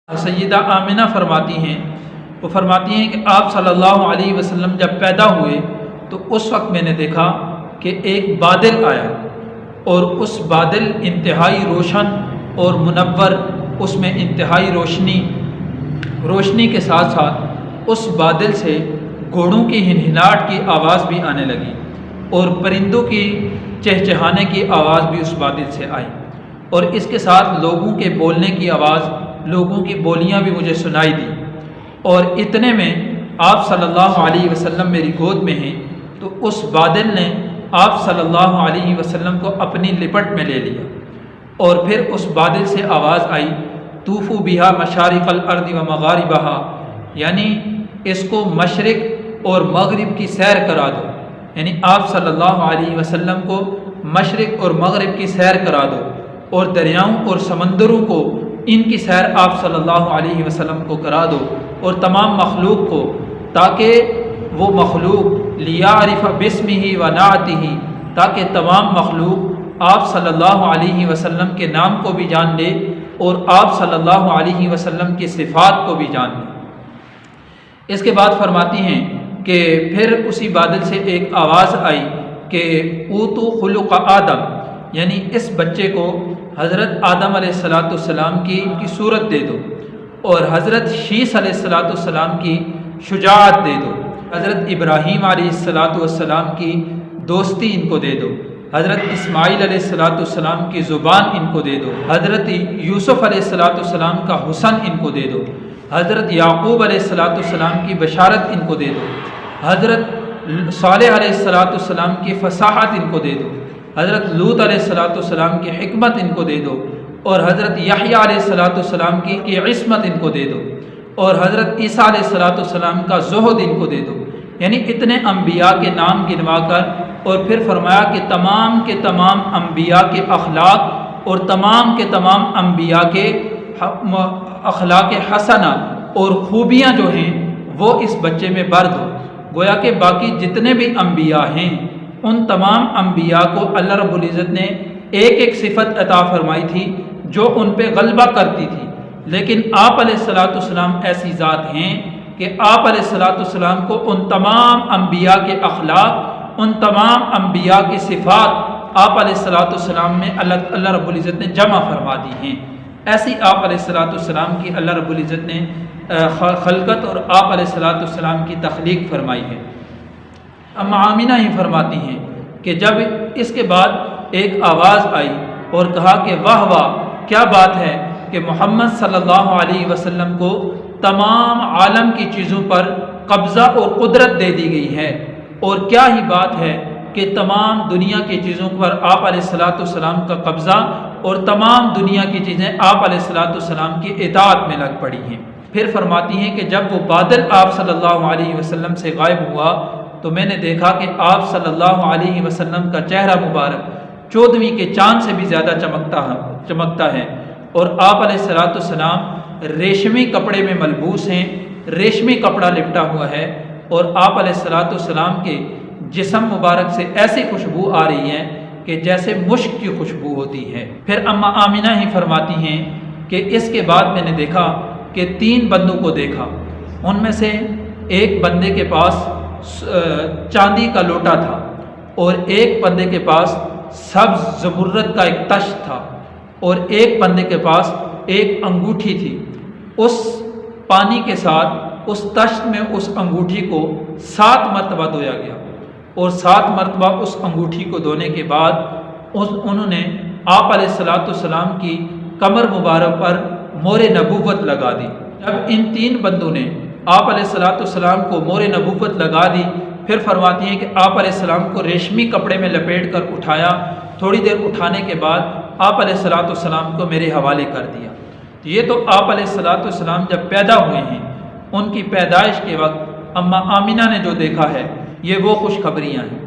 سیدہ آمنہ فرماتی ہیں، وہ فرماتی ہیں کہ آپ صلی اللہ علیہ وسلم جب پیدا ہوئے تو اس وقت میں نے دیکھا کہ ایک بادل آیا اور اس بادل انتہائی روشن اور منور، اس میں انتہائی روشنی کے ساتھ ساتھ اس بادل سے گھوڑوں کی ہنہناہٹ کی آواز بھی آنے لگی اور پرندوں کی چہچہانے کی آواز بھی اس بادل سے آئی، اور اس کے ساتھ لوگوں کے بولنے کی آواز، لوگوں کی بولیاں بھی مجھے سنائی دی، اور اتنے میں آپ صلی اللہ علیہ وسلم میری گود میں ہیں تو اس بادل نے آپ صلی اللہ علیہ وسلم کو اپنی لپٹ میں لے لیا، اور پھر اس بادل سے آواز آئی طوفوا بہا مشارق الارض و مغاربہا، یعنی اس کو مشرق اور مغرب کی سیر کرا دو، یعنی آپ صلی اللہ علیہ وسلم کو مشرق اور مغرب کی سیر کرا دو، اور دریاؤں اور سمندروں کو ان کی سیر آپ صلی اللہ علیہ وسلم کو کرا دو، اور تمام مخلوق کو، تاکہ وہ مخلوق لیعرف باسمہ و نعتہ، تاکہ تمام مخلوق آپ صلی اللہ علیہ وسلم کے نام کو بھی جان لے اور آپ صلی اللہ علیہ وسلم کی صفات کو بھی جان لے۔ اس کے بعد فرماتی ہیں کہ پھر اسی بادل سے ایک آواز آئی کہ اوتوا خلق آدم، یعنی اس بچے کو حضرت آدم علیہ السلام کی صورت دے دو، اور حضرت شیس علیہ السلام کی شجاعت دے دو، حضرت ابراہیم علیہ السلام کی دوستی ان کو دے دو، حضرت اسماعیل علیہ السلام کی زبان ان کو دے دو، حضرت یوسف علیہ السلام کا حسن ان کو دے دو، حضرت یعقوب علیہ السلام کی بشارت ان کو دے دو، حضرت صالح علیہ السلام کی فصاحت ان کو دے دو، حضرت لوط علیہ السلام کی حکمت ان کو دے دو، اور حضرت یحییٰ علیہ السلام کی عصمت ان کو دے دو، اور حضرت عیسیٰ علیہ السلام کا زہد ان کو دے دو، یعنی اتنے انبیاء کے نام گنوا کر، اور پھر فرمایا کہ تمام کے تمام انبیاء کے اخلاق اور تمام کے تمام انبیاء کے اخلاق حسنہ اور خوبیاں جو ہیں وہ اس بچے میں بر دو۔ گویا کہ باقی جتنے بھی انبیاء ہیں ان تمام انبیاء کو اللہ رب العزت نے ایک ایک صفت عطا فرمائی تھی جو ان پہ غلبہ کرتی تھی، لیکن آپ علیہ السلام ایسی ذات ہیں کہ آپ علیہ السلام کو ان تمام انبیاء کے اخلاق، ان تمام انبیاء کی صفات آپ علیہ السلام میں اللہ رب العزت نے جمع فرما دی ہیں۔ ایسی آپ علیہ السلام کی اللہ رب العزت نے خلقت اور آپ علیہ السلام کی تخلیق فرمائی ہے۔ اما آمنہ ہی فرماتی ہیں کہ جب اس کے بعد ایک آواز آئی اور کہا کہ واہ واہ، کیا بات ہے کہ محمد صلی اللہ علیہ وسلم کو تمام عالم کی چیزوں پر قبضہ اور قدرت دے دی گئی ہے، اور کیا ہی بات ہے کہ تمام دنیا کی چیزوں پر آپ علیہ السلام کا قبضہ، اور تمام دنیا کی چیزیں آپ علیہ السلام کی اطاعت میں لگ پڑی ہیں۔ پھر فرماتی ہیں کہ جب وہ بادل آپ صلی اللہ علیہ وسلم سے غائب ہوا تو میں نے دیکھا کہ آپ صلی اللہ علیہ وسلم کا چہرہ مبارک 14ویں کے چاند سے بھی زیادہ چمکتا ہے، اور آپ علیہ السلام ریشمی کپڑے میں ملبوس ہیں، ریشمی کپڑا لپٹا ہوا ہے، اور آپ علیہ السلام کے جسم مبارک سے ایسی خوشبو آ رہی ہے کہ جیسے مشک کی خوشبو ہوتی ہے۔ پھر اما آمنہ ہی فرماتی ہیں کہ اس کے بعد میں نے دیکھا کہ 3 بندوں کو دیکھا، ان میں سے ایک بندے کے پاس چاندی کا لوٹا تھا، اور ایک بندے کے پاس سبز زمرد کا ایک تشت تھا، اور ایک بندے کے پاس ایک انگوٹھی تھی۔ اس پانی کے ساتھ اس تشت میں اس انگوٹھی کو 7 مرتبہ دھویا گیا، اور 7 مرتبہ اس انگوٹھی کو دھونے کے بعد انہوں نے آپ علیہ السلام کی کمر مبارک پر مہر نبوت لگا دی۔ جب ان 3 بندوں نے آپ علیہ السلام کو مہر نبوت لگا دی، پھر فرماتی ہیں کہ آپ علیہ السلام کو ریشمی کپڑے میں لپیٹ کر اٹھایا، تھوڑی دیر اٹھانے کے بعد آپ علیہ السلام کو میرے حوالے کر دیا۔ تو یہ تو آپ علیہ السلام جب پیدا ہوئے ہیں، ان کی پیدائش کے وقت اما آمنہ نے جو دیکھا ہے یہ وہ خوشخبریاں ہیں۔